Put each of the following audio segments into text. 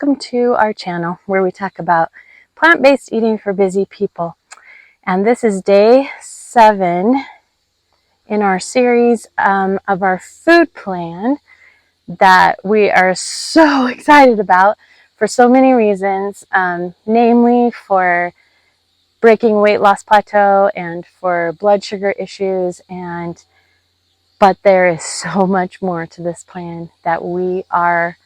welcome to our channel where we talk about plant-based eating for busy people. And this is day 7 in our series of our food plan that we are so excited about for so many reasons, namely for breaking weight loss plateau and for blood sugar issues, but there is so much more to this plan that we are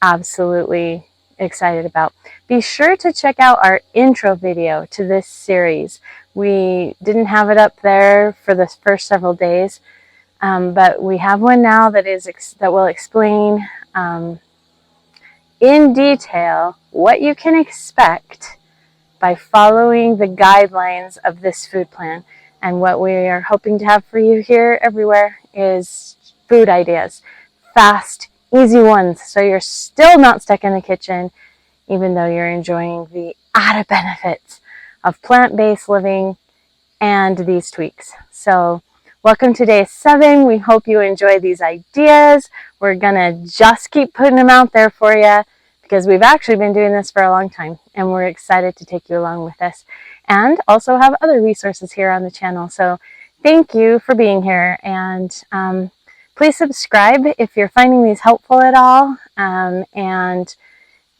absolutely excited about. Be sure to check out our intro video to this series. We didn't have it up there for the first several days, but we have one now that will explain in detail what you can expect by following the guidelines of this food plan. And what we are hoping to have for you here everywhere is food ideas, fast, easy ones, so you're still not stuck in the kitchen, even though you're enjoying the added benefits of plant-based living and these tweaks. So welcome to day 7. We hope you enjoy these ideas. We're gonna just keep putting them out there for you because we've actually been doing this for a long time, and we're excited to take you along with us and also have other resources here on the channel. So thank you for being here, and please subscribe if you're finding these helpful at all, and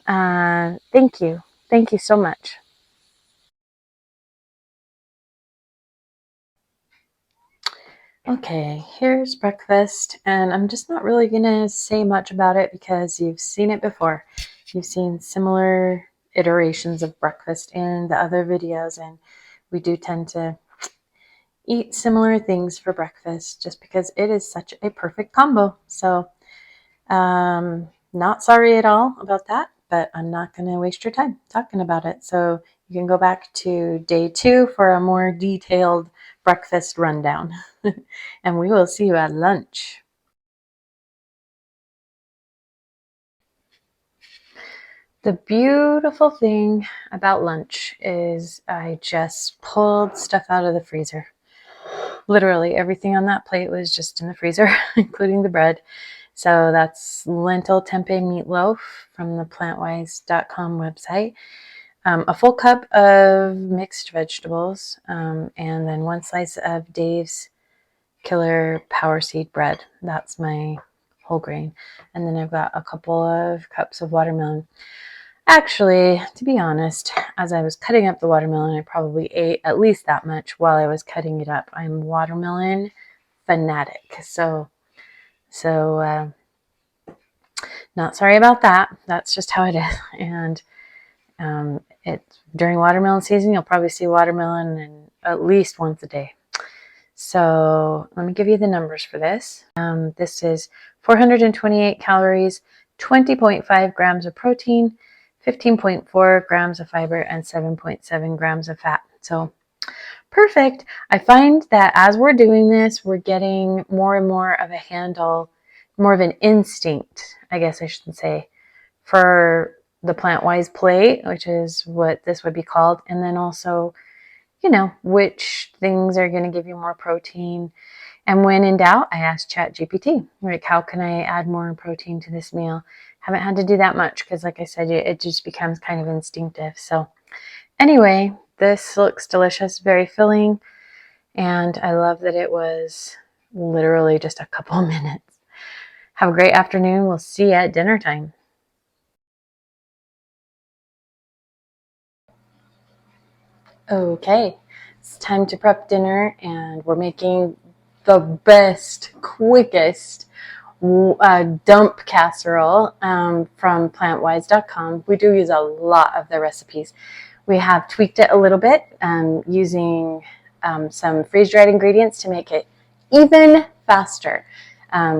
thank you so much. Okay, here's breakfast, and I'm just not really gonna say much about it because you've seen it before. You've seen similar iterations of breakfast in the other videos, and we do tend to eat similar things for breakfast just because it is such a perfect combo. So not sorry at all about that, but I'm not going to waste your time talking about it. So you can go back to day 2 for a more detailed breakfast rundown. And we will see you at lunch. The beautiful thing about lunch is I just pulled stuff out of the freezer. Literally everything on that plate was just in the freezer, including the bread. So that's lentil tempeh meatloaf from the plantwise.com website, a full cup of mixed vegetables, and then 1 slice of Dave's Killer Power Seed bread. That's my whole grain. And then I've got a couple of cups of watermelon. Actually, to be honest, as I was cutting up the watermelon, I probably ate at least that much while I was cutting it up. I'm watermelon fanatic. So not sorry about that. That's just how it is. And during watermelon season, you'll probably see watermelon at least once a day. So let me give you the numbers for this. This is 428 calories, 20.5 grams of protein, 15.4 grams of fiber, and 7.7 grams of fat. So perfect. I find that as we're doing this, we're getting more and more of a handle, more of an instinct, I guess I should say, for the plant-wise plate, which is what this would be called. And then also, which things are going to give you more protein. And when in doubt, I asked ChatGPT, like, how can I add more protein to this meal? Haven't had to do that much because, like I said, it just becomes kind of instinctive. So anyway, this looks delicious, very filling, and I love that it was literally just a couple minutes. Have a great afternoon. We'll see you at dinner time. Okay, it's time to prep dinner, and we're making the best, quickest dump casserole from plantwise.com. We do use a lot of the recipes. We have tweaked it a little bit using some freeze-dried ingredients to make it even faster.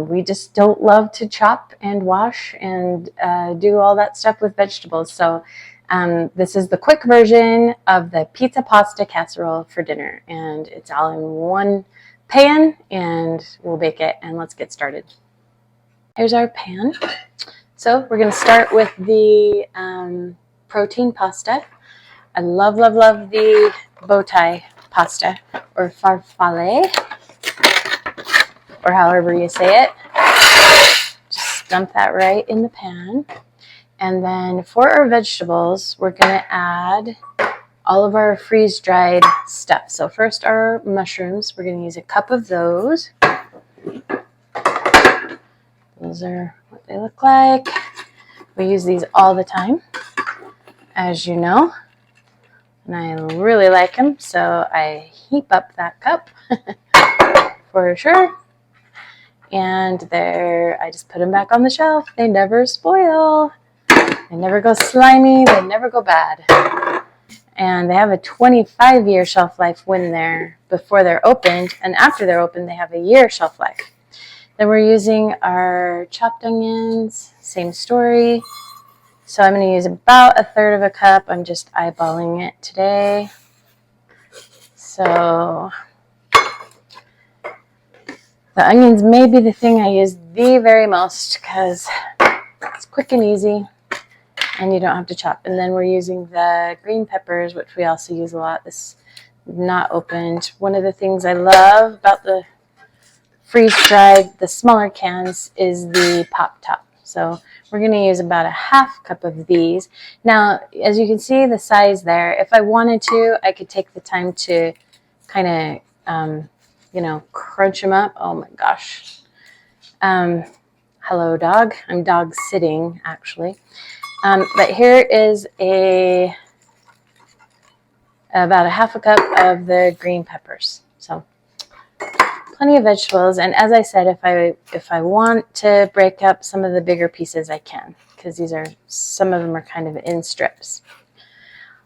We just don't love to chop and wash and do all that stuff with vegetables. So this is the quick version of the pizza pasta casserole for dinner, and it's all in one pan, and we'll bake it, and let's get started. Here's our pan. So we're going to start with the protein pasta. I love, love, love the bow tie pasta, or farfalle, or however you say it. Just dump that right in the pan. And then for our vegetables, we're going to add all of our freeze-dried stuff. So first our mushrooms, we're going to use a cup of those. Those are what they look like. We use these all the time, as you know. And I really like them, so I heap up that cup for sure. And there, I just put them back on the shelf. They never spoil. They never go slimy. They never go bad. And they have a 25-year shelf life before they're opened. And after they're opened, they have a year shelf life. Then we're using our chopped onions. Same story. So I'm going to use about 1/3 of a cup. I'm just eyeballing it today. So the onions may be the thing I use the very most because it's quick and easy and you don't have to chop. And then we're using the green peppers, which we also use a lot. This is not opened. One of the things I love about the freeze-dried, the smaller cans, is the pop top. So we're going to use about 1/2 cup of these. Now, as you can see the size there, if I wanted to, I could take the time to kind of, crunch them up. Oh my gosh. Hello, dog. I'm dog sitting, actually. But here is about 1/2 cup of the green peppers. So plenty of vegetables. And as I said, if I want to break up some of the bigger pieces, I can, because some of them are kind of in strips.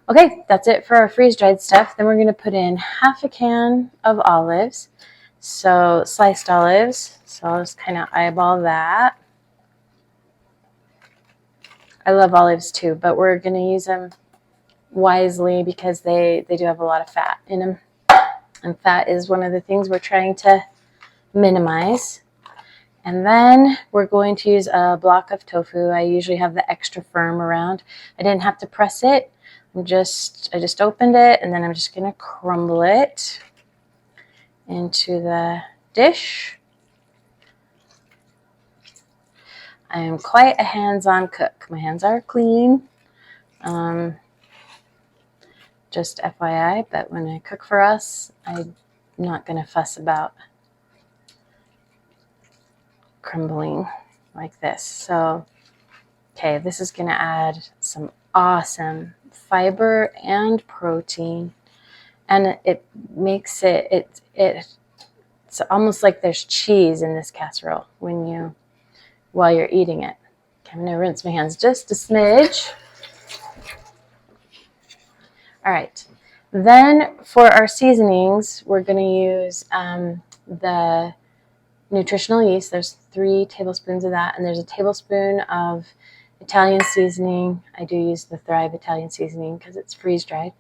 Okay, that's it for our freeze-dried stuff. Then we're going to put in 1/2 can of olives. So sliced olives. So I'll just kind of eyeball that. I love olives too, but we're going to use them wisely because they do have a lot of fat in them. And fat is one of the things we're trying to minimize. And then we're going to use a block of tofu. I usually have the extra firm around. I didn't have to press it. I just opened it, and then I'm just going to crumble it into the dish. I am quite a hands-on cook. My hands are clean. Just FYI, but when I cook for us, I'm not going to fuss about crumbling like this. So, okay, this is going to add some awesome fiber and protein, and it makes it's almost like there's cheese in this casserole while you're eating it. Okay, I'm going to rinse my hands just a smidge. All right, then for our seasonings, we're going to use the nutritional yeast. There's 3 tablespoons of that, and there's a tablespoon of Italian seasoning. I do use the Thrive Italian seasoning because it's freeze-dried.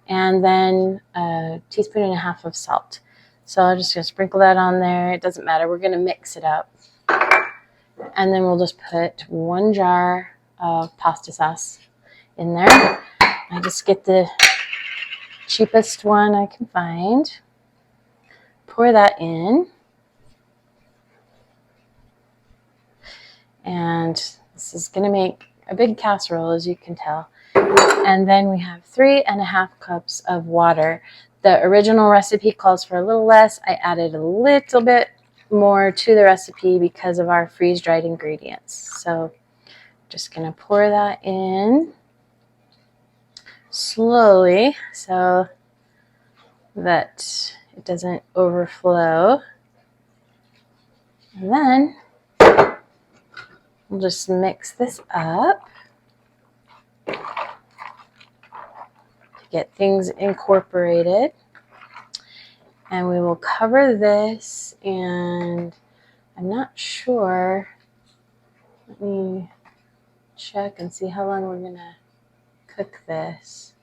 And then 1.5 teaspoons of salt. So I'm just going to sprinkle that on there. It doesn't matter. We're going to mix it up. And then we'll just put 1 jar of pasta sauce in there. I just get the cheapest one I can find. Pour that in. And this is going to make a big casserole, as you can tell. And then we have 3.5 cups of water. The original recipe calls for a little less. I added a little bit more to the recipe because of our freeze-dried ingredients. So just going to pour that in slowly so that it doesn't overflow. And then we'll just mix this up to get things incorporated. And we will cover this, and I'm not sure. Let me check and see how long we're going to cook this.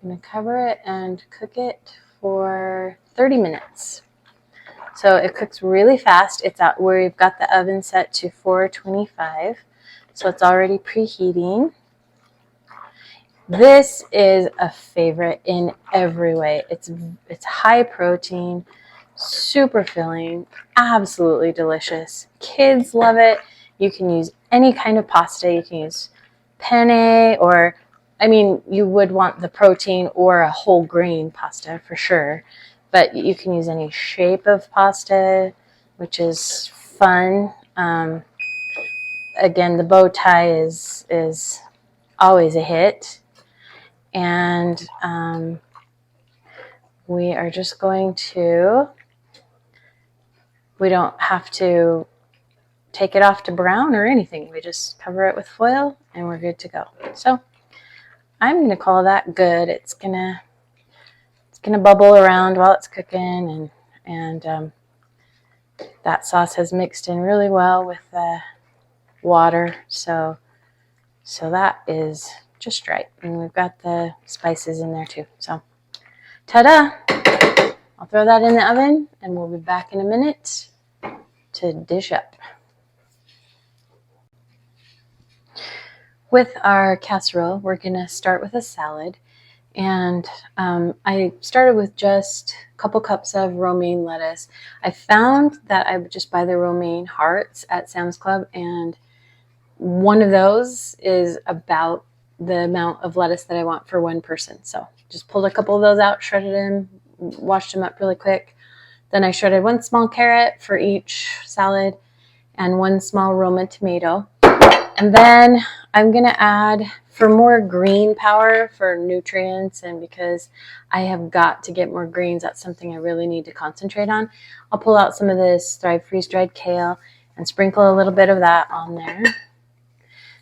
I'm going to cover it and cook it for 30 minutes. So it cooks really fast. It's out where we've got the oven set to 425. So it's already preheating. This is a favorite in every way. It's high protein, super filling, absolutely delicious. Kids love it. You can use any kind of pasta. You can use penne, or, I mean, you would want the protein or a whole grain pasta for sure, but you can use any shape of pasta, which is fun. Again, the bow tie is always a hit. And we are just going to, we don't have to take it off to brown or anything. We just cover it with foil and we're good to go. So I'm going to call that good. It's gonna bubble around while it's cooking, and that sauce has mixed in really well with the water. So that is just right. And we've got the spices in there too. So ta-da! I'll throw that in the oven and we'll be back in a minute to dish up. With our casserole, we're going to start with a salad. And I started with just a couple cups of romaine lettuce. I found that I would just buy the romaine hearts at Sam's Club, and one of those is about the amount of lettuce that I want for one person. So just pulled a couple of those out, shredded them, washed them up really quick. Then I shredded one small carrot for each salad and one small Roma tomato. And then I'm going to add, for more green power, for nutrients, and because I have got to get more greens, that's something I really need to concentrate on. I'll pull out some of this Thrive freeze-dried kale and sprinkle a little bit of that on there.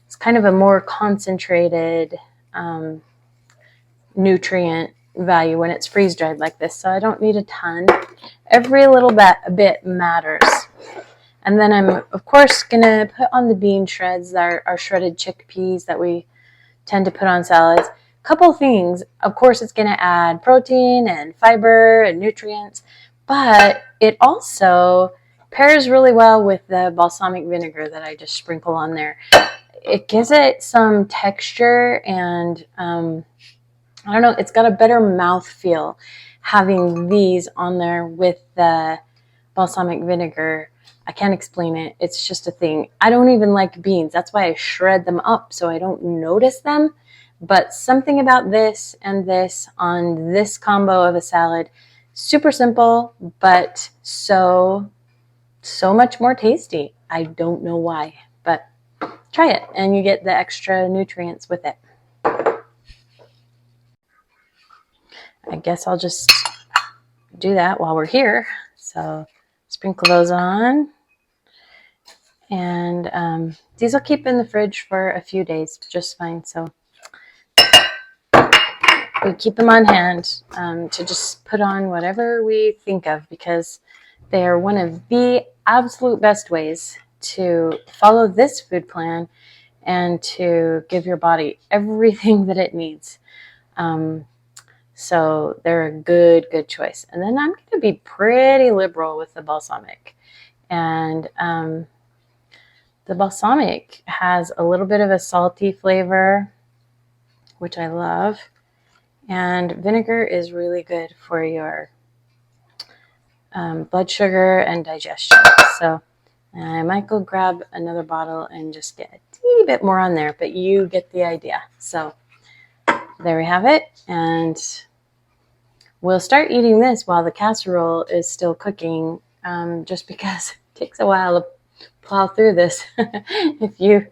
It's kind of a more concentrated nutrient value when it's freeze-dried like this, so I don't need a ton. Every little bit matters. And then I'm, of course, going to put on the bean shreds, our shredded chickpeas that we tend to put on salads. Couple things. Of course, it's going to add protein and fiber and nutrients, but it also pairs really well with the balsamic vinegar that I just sprinkle on there. It gives it some texture, and I don't know, it's got a better mouthfeel having these on there with the balsamic vinegar. I can't explain it. It's just a thing. I don't even like beans. That's why I shred them up so I don't notice them. But something about this and this on this combo of a salad, super simple, but so much more tasty. I don't know why, but try it and you get the extra nutrients with it. I guess I'll just do that while we're here. So sprinkle those on. And these will keep in the fridge for a few days just fine. So we keep them on hand to just put on whatever we think of, because they are one of the absolute best ways to follow this food plan and to give your body everything that it needs. So they're a good choice. And then I'm going to be pretty liberal with the balsamic. And the balsamic has a little bit of a salty flavor, which I love. And vinegar is really good for your blood sugar and digestion. So I might go grab another bottle and just get a teeny bit more on there, but you get the idea. So there we have it. And we'll start eating this while the casserole is still cooking, just because it takes a while to plow through this. If you've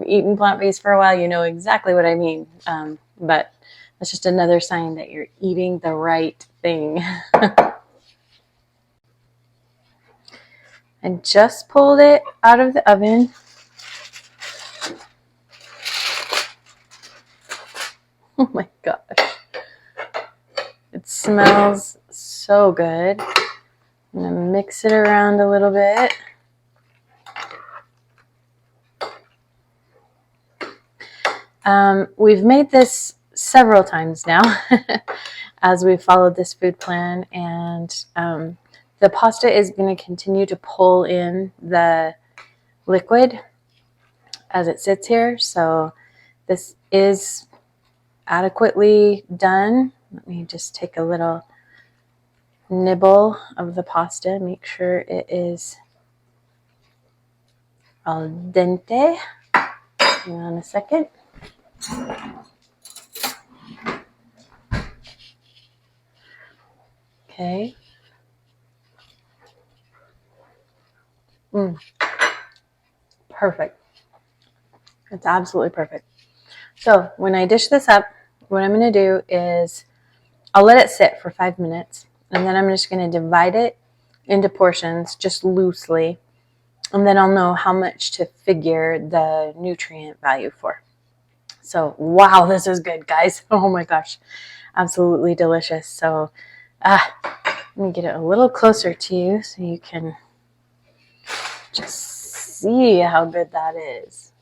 eaten plant-based for a while, you know exactly what I mean. But that's just another sign that you're eating the right thing. I just pulled it out of the oven. Oh my gosh. It smells so good. I'm going to mix it around a little bit. We've made this several times now as we've followed this food plan, and the pasta is going to continue to pull in the liquid as it sits here. So this is adequately done. Let me just take a little nibble of the pasta, make sure it is al dente. Hang on a second. Okay. Perfect. It's absolutely perfect. So when I dish this up, what I'm going to do is I'll let it sit for 5 minutes, and then I'm just going to divide it into portions just loosely, and then I'll know how much to figure the nutrient value for. So, wow, this is good, guys. Oh my gosh, absolutely delicious. So, let me get it a little closer to you so you can just see how good that is.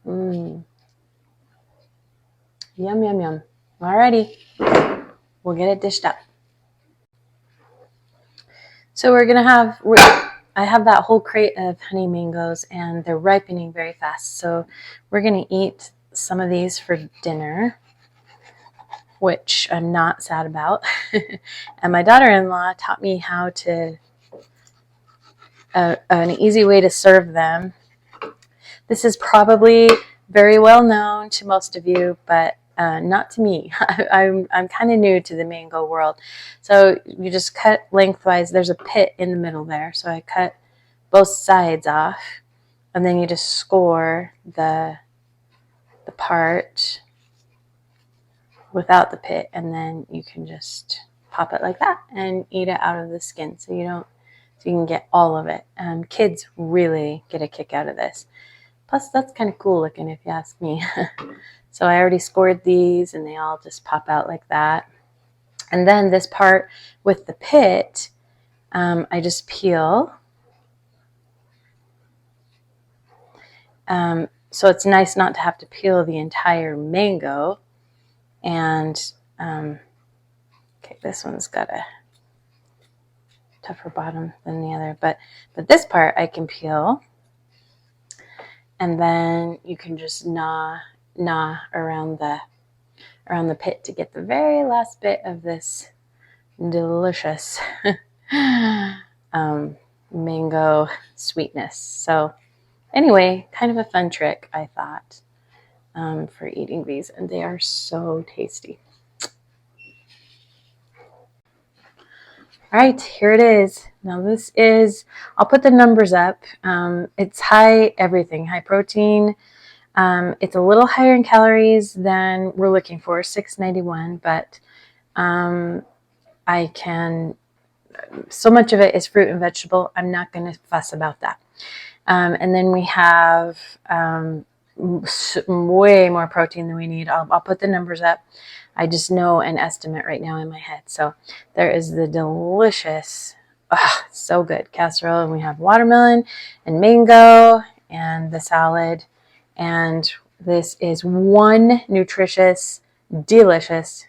Yum, yum, yum. Alrighty, we'll get it dished up. So I have that whole crate of honey mangoes, and they're ripening very fast. So we're going to eat some of these for dinner, which I'm not sad about. And my daughter-in-law taught me how to, an easy way to serve them. This is probably very well known to most of you, but not to me. I'm kind of new to the mango world. So you just cut lengthwise. There's a pit in the middle there. So I cut both sides off, and then you just score the part without the pit, and then you can just pop it like that and eat it out of the skin, so you can get all of it. Kids really get a kick out of this. Plus, that's kind of cool looking if you ask me. So I already scored these, and they all just pop out like that. And then this part with the pit, I just peel. So it's nice not to have to peel the entire mango. And, okay, this one's got a tougher bottom than the other. But this part I can peel. And then you can just gnaw around the pit to get the very last bit of this delicious mango sweetness. So anyway, kind of a fun trick, I thought, for eating these, and they are so tasty. All right, here it is. Now this is, I'll put the numbers up. It's high everything, high protein. It's a little higher in calories than we're looking for, 691, but so much of it is fruit and vegetable. I'm not going to fuss about that. And then we have way more protein than we need. I'll put the numbers up. I just know an estimate right now in my head. So there is the delicious, so good, casserole. And we have watermelon and mango and the salad. And this is one nutritious, delicious